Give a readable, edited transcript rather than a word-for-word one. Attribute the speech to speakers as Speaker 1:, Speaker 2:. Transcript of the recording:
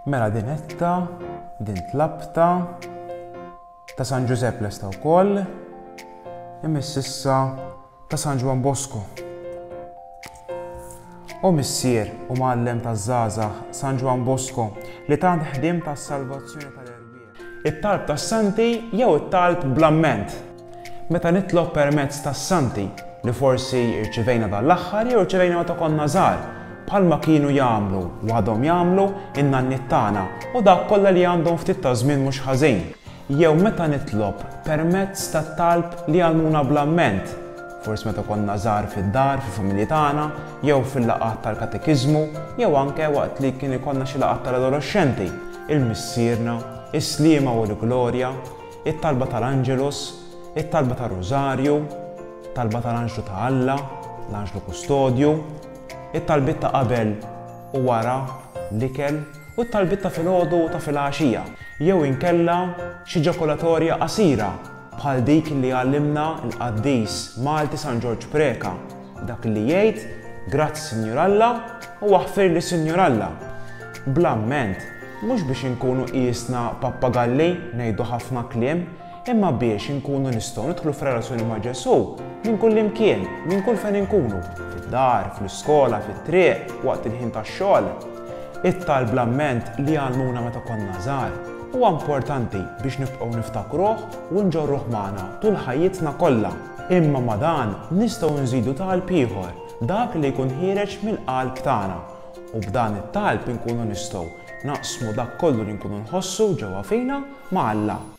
Speaker 1: Mela din etta, din tlabta, ta' San Giuseppe lesta wkoll, imiss issa ta' San Juan Bosco. U missier u muallem taż-żgħażagħ San Juan Bosco li tant ħdiem tas-salvazzjoni tal-erbieħ. It-talb tas-santi jew it-talb bl-amment. Meta nitlob permezz tas-santi li forsi irċivejna dal-aħħar jew irċivejna meta konna żgħar, bħalma kienu jagħmlu u għadhom jagħmlu in-nanniet tagħna u dak kollha li għandhom ftit ta' żmien mhux ħażin. Jew meta nitlob permezz tat-talb li għalmuna bl-amment, forsi meta konna żgħar fid-dar, fil-familji tagħna, jew fil-laqgħat tal-katekiżmu, jew anke waqt li kien ikollna xi laqgħat tal-adolescenti, il-missierna, is-sliema u l-glorja, it-talba tal-Angelus, it-talba tar-Rużarju, talba tal-Anġlu ta' Alla, l-Anġlu Kustodju, it-talbiet ta' qabel u wara l-ikel u t-talbiet ta' filgħodu u ta' filgħaxija, jew inkella xi ġokolatorja qasira bħal dik li għallimna l-Qaddis Malti San Ġorġ Preka, dak li jgħid grazzi Sinjur Alla u aħfir li Sinjur Alla. Bl-amment mhux biex inkunu qiesna pappagalli ngħidu ħafna kliem, imma biex inkunu nistgħu nidħlu f'relazzjoni ma' Ġesu minn kull imkien, minn kull fejn inkunu, fid-dar, fl-iskola, fit-triq, waqt il-ħin tax-xogħol. It-talb bl-amment li għalmuna meta konna żgħar huwa importanti biex nibqgħu niftakruh u nġorruh magħna tul ħajjitna kollha. Imma ma' dan nistgħu nżidu talb ieħor, dak li jkun ħireġ mill-qalb tagħna. U b'dan it-talb inkunu nistgħu naqsmu dak kollu li nkunu nħossu ġewwa fina ma' Alla.